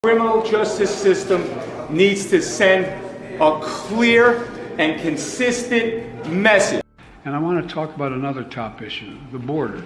Criminal justice system needs to send a clear and consistent message. And I want to talk about another top issue, the border.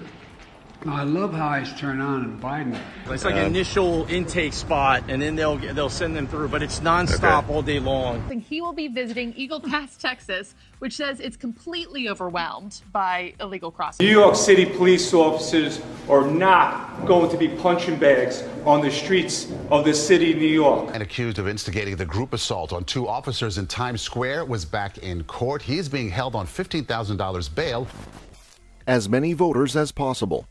Now, I love how eyes turn on in Biden. It's like an initial intake spot, and then they'll send them through, but it's nonstop all day long. And he will be visiting Eagle Pass, Texas, which says it's completely overwhelmed by illegal crossing. New York City police officers are not going to be punching bags on the streets of the city of New York. And accused of instigating the group assault on 2 officers in Times Square was back in court. He is being held on $15,000 bail. As many voters as possible.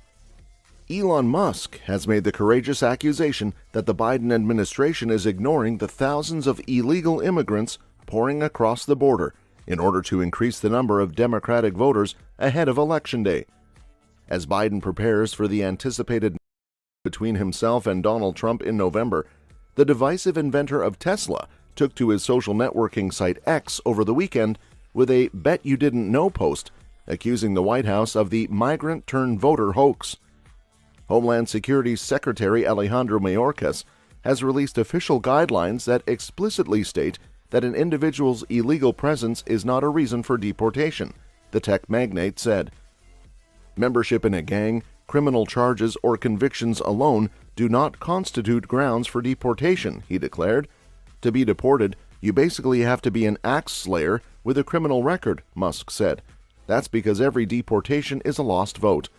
Elon Musk has made the courageous accusation that the Biden administration is ignoring the thousands of illegal immigrants pouring across the border in order to increase the number of Democratic voters ahead of Election Day. As Biden prepares for the anticipated between himself and Donald Trump in November, the divisive inventor of Tesla took to his social networking site X over the weekend with a "bet you didn't know" post accusing the White House of the migrant-turned-voter hoax. Homeland Security Secretary Alejandro Mayorkas has released official guidelines that explicitly state that an individual's illegal presence is not a reason for deportation, the tech magnate said. Membership in a gang, criminal charges, or convictions alone do not constitute grounds for deportation, he declared. To be deported, you basically have to be an axe slayer with a criminal record, Musk said. That's because every deportation is a lost vote.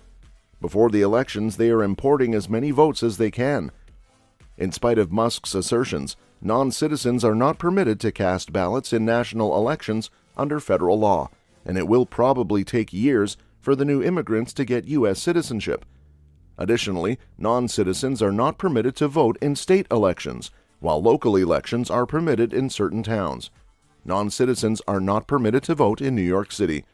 Before the elections, they are importing as many votes as they can. In spite of Musk's assertions, non-citizens are not permitted to cast ballots in national elections under federal law, and it will probably take years for the new immigrants to get U.S. citizenship. Additionally, non-citizens are not permitted to vote in state elections, while local elections are permitted in certain towns. Non-citizens are not permitted to vote in New York City.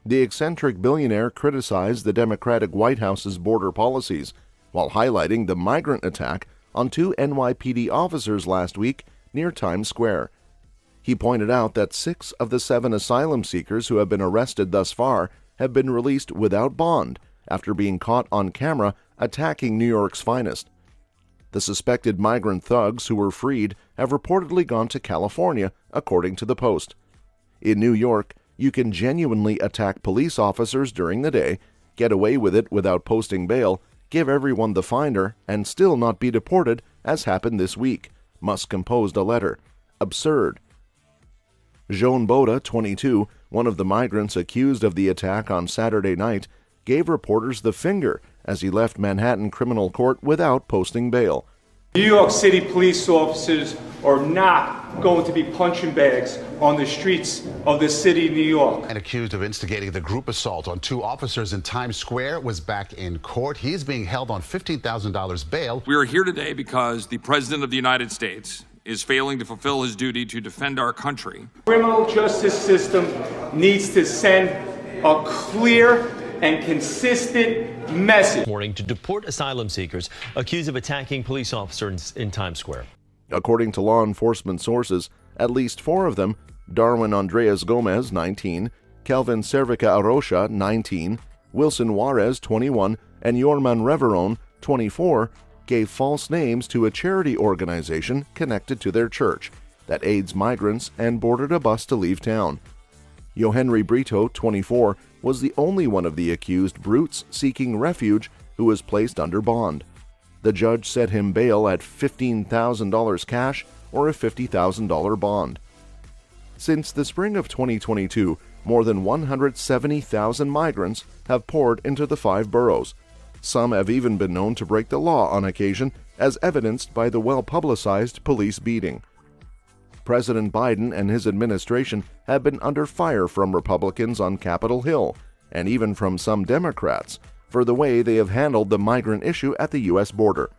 The eccentric billionaire criticized the Democratic White House's border policies while highlighting the migrant attack on 2 NYPD officers last week near Times Square. He pointed out that 6 of the 7 asylum seekers who have been arrested thus far have been released without bond after being caught on camera attacking New York's finest. The suspected migrant thugs who were freed have reportedly gone to California, according to the Post. In New York, you can genuinely attack police officers during the day, get away with it without posting bail, give everyone the finder, and still not be deported, as happened this week, Musk composed a letter. Absurd. Joan Boda, 22, one of the migrants accused of the attack on Saturday night, gave reporters the finger as he left Manhattan Criminal Court without posting bail. New York City police officers are not going to be punching bags on the streets of the city of New York. And accused of instigating the group assault on 2 officers in Times Square was back in court. He is being held on $15,000 bail. We are here today because the President of the United States is failing to fulfill his duty to defend our country. The criminal justice system needs to send a clear and consistent message. Warning to deport asylum seekers accused of attacking police officers in Times Square. According to law enforcement sources, at least 4 of them, Darwin Andreas Gomez, 19, Kelvin Cervica Arocha, 19, Wilson Juarez, 21, and Yorman Reveron, 24, gave false names to a charity organization connected to their church that aids migrants and boarded a bus to leave town. Yohenry Brito, 24, was the only one of the accused brutes seeking refuge who was placed under bond. The judge set him bail at $15,000 cash or a $50,000 bond. Since the spring of 2022, more than 170,000 migrants have poured into the 5 boroughs. Some have even been known to break the law on occasion, as evidenced by the well-publicized police beating. President Biden and his administration have been under fire from Republicans on Capitol Hill, and even from some Democrats, for the way they have handled the migrant issue at the U.S. border.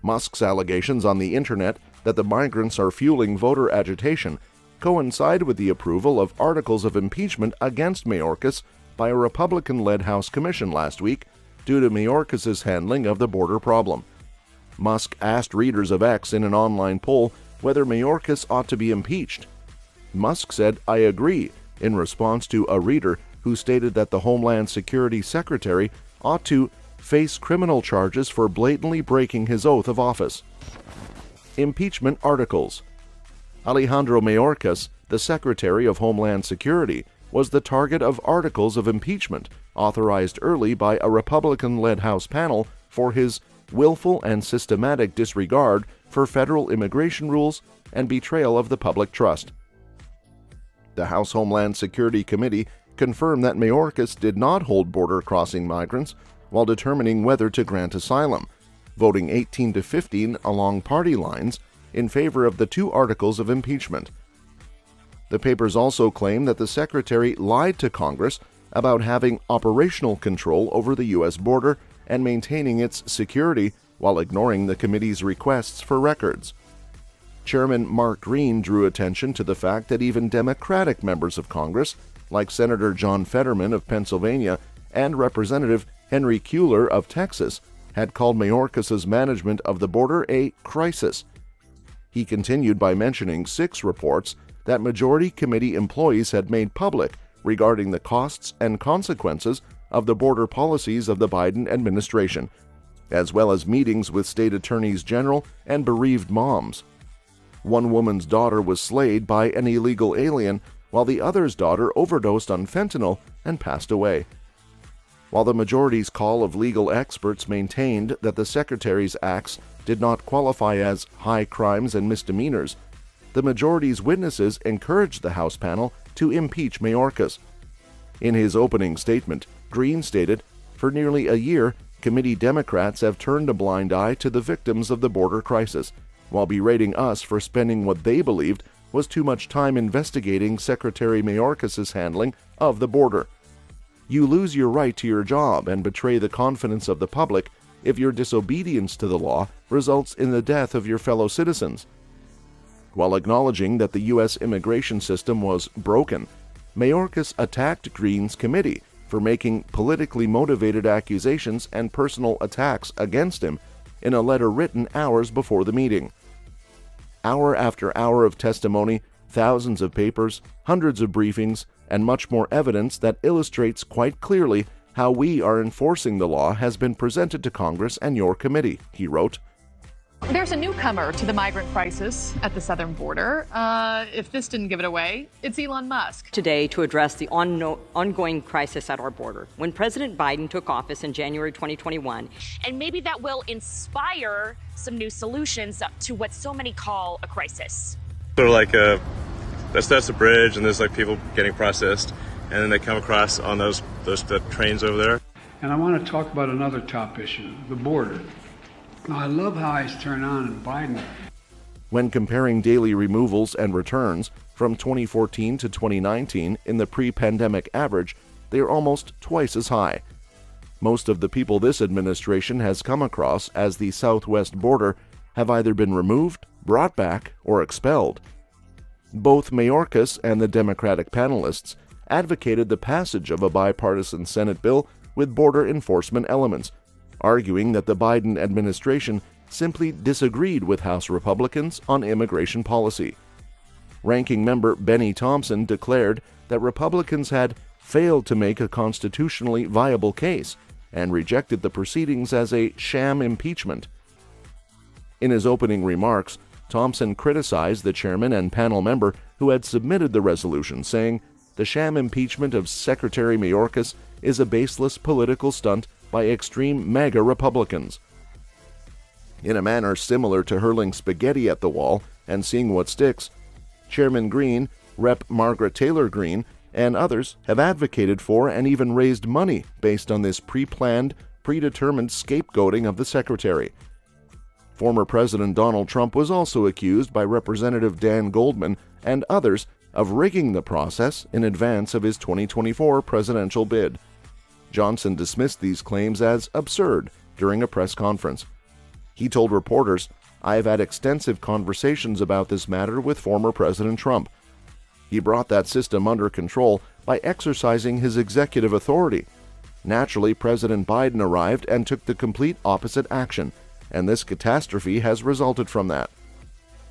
Musk's allegations on the internet that the migrants are fueling voter agitation coincide with the approval of articles of impeachment against Mayorkas by a Republican-led House commission last week due to Mayorkas' handling of the border problem. Musk asked readers of X in an online poll whether Mayorkas ought to be impeached. Musk said, "I agree," in response to a reader who stated that the Homeland Security Secretary ought to face criminal charges for blatantly breaking his oath of office. Impeachment articles. Alejandro Mayorkas, the Secretary of Homeland Security, was the target of articles of impeachment authorized early by a Republican-led House panel for his willful and systematic disregard for federal immigration rules and betrayal of the public trust. The House Homeland Security Committee confirmed that Mayorkas did not hold border-crossing migrants while determining whether to grant asylum, voting 18-15 along party lines in favor of the two articles of impeachment. The papers also claim that the Secretary lied to Congress about having operational control over the U.S. border and maintaining its security while ignoring the committee's requests for records. Chairman Mark Green drew attention to the fact that even Democratic members of Congress, like Senator John Fetterman of Pennsylvania and Representative Henry Cuellar of Texas, had called Mayorkas's management of the border a crisis. He continued by mentioning 6 reports that Majority Committee employees had made public regarding the costs and consequences of the border policies of the Biden administration, as well as meetings with state attorneys general and bereaved moms. One woman's daughter was slayed by an illegal alien, while the other's daughter overdosed on fentanyl and passed away. While the majority's call of legal experts maintained that the Secretary's acts did not qualify as high crimes and misdemeanors, the majority's witnesses encouraged the House panel to impeach Mayorkas. In his opening statement, Green stated, "For nearly a year, committee Democrats have turned a blind eye to the victims of the border crisis, while berating us for spending what they believed was too much time investigating Secretary Mayorkas's handling of the border. You lose your right to your job and betray the confidence of the public if your disobedience to the law results in the death of your fellow citizens." While acknowledging that the U.S. immigration system was broken, Mayorkas attacked Green's committee for making politically motivated accusations and personal attacks against him in a letter written hours before the meeting. Hour after hour of testimony, thousands of papers, hundreds of briefings, and much more evidence that illustrates quite clearly how we are enforcing the law has been presented to Congress and your committee, he wrote. There's a newcomer to the migrant crisis at the southern border. If this didn't give it away, it's Elon Musk. Today to address the ongoing crisis at our border. When President Biden took office in January 2021, and maybe that will inspire some new solutions to what so many call a crisis. Sort of like that's the bridge, and there's like people getting processed, and then they come across on those the trains over there. And I want to talk about another top issue, the border. Now, I love how eyes turn on in Biden. When comparing daily removals and returns from 2014 to 2019 in the pre-pandemic average, they are almost twice as high. Most of the people this administration has come across as the southwest border have either been removed, brought back, or expelled. Both Mayorkas and the Democratic panelists advocated the passage of a bipartisan Senate bill with border enforcement elements, arguing that the Biden administration simply disagreed with House Republicans on immigration policy. Ranking member Benny Thompson declared that Republicans had failed to make a constitutionally viable case and rejected the proceedings as a sham impeachment. In his opening remarks, Thompson criticized the chairman and panel member who had submitted the resolution, saying, "The sham impeachment of Secretary Mayorkas is a baseless political stunt by extreme MAGA Republicans." In a manner similar to hurling spaghetti at the wall and seeing what sticks, Chairman Green, Rep. Margaret Taylor Greene, and others have advocated for and even raised money based on this pre-planned, predetermined scapegoating of the Secretary. Former President Donald Trump was also accused by Representative Dan Goldman and others of rigging the process in advance of his 2024 presidential bid. Johnson dismissed these claims as absurd during a press conference. He told reporters, "I have had extensive conversations about this matter with former President Trump. He brought that system under control by exercising his executive authority. Naturally, President Biden arrived and took the complete opposite action, and this catastrophe has resulted from that."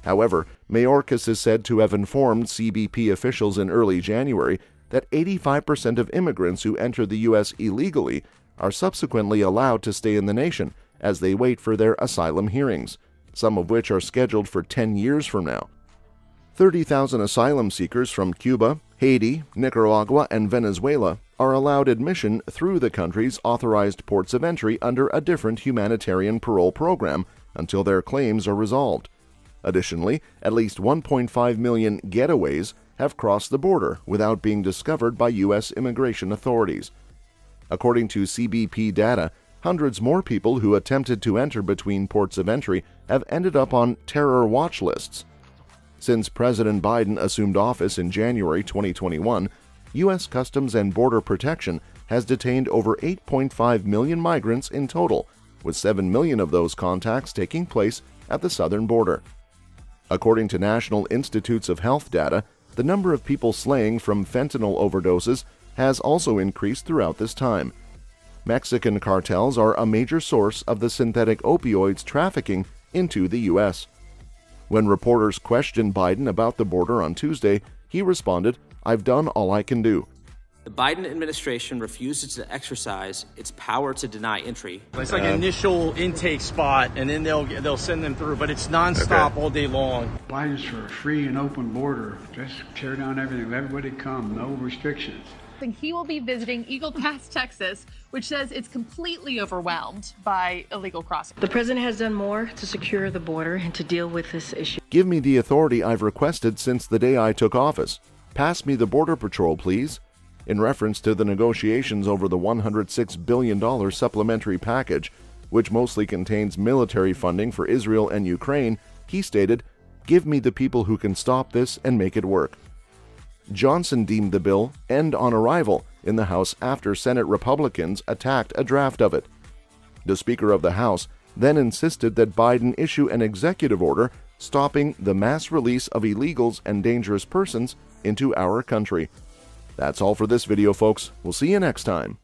However, Mayorkas is said to have informed CBP officials in early January that 85% of immigrants who enter the U.S. illegally are subsequently allowed to stay in the nation as they wait for their asylum hearings. some of which are scheduled for 10 years from now. 30,000 asylum seekers from Cuba, Haiti, Nicaragua, and Venezuela are allowed admission through the country's authorized ports of entry under a different humanitarian parole program until their claims are resolved. Additionally, at least 1.5 million getaways have crossed the border without being discovered by U.S. immigration authorities. According to CBP data, hundreds more people who attempted to enter between ports of entry have ended up on terror watch lists. Since President Biden assumed office in January 2021, U.S. Customs and Border Protection has detained over 8.5 million migrants in total, with 7 million of those contacts taking place at the southern border. According to National Institutes of Health data, the number of people slaying from fentanyl overdoses has also increased throughout this time. Mexican cartels are a major source of the synthetic opioids trafficking into the U.S. When reporters questioned Biden about the border on Tuesday, he responded, "I've done all I can do." The Biden administration refuses to exercise its power to deny entry. It's like an initial intake spot, and then they'll send them through, but it's nonstop all day long. Biden's for a free and open border. Just tear down everything. Let everybody come. No restrictions. And he will be visiting Eagle Pass, Texas, which says it's completely overwhelmed by illegal crossing. The president has done more to secure the border and to deal with this issue. Give me the authority I've requested since the day I took office. Pass me the Border Patrol, please. In reference to the negotiations over the $106 billion supplementary package, which mostly contains military funding for Israel and Ukraine, he stated, "Give me the people who can stop this and make it work." Johnson deemed the bill end on arrival in the House after Senate Republicans attacked a draft of it. The Speaker of the House then insisted that Biden issue an executive order stopping the mass release of illegals and dangerous persons into our country. That's all for this video, folks. We'll see you next time.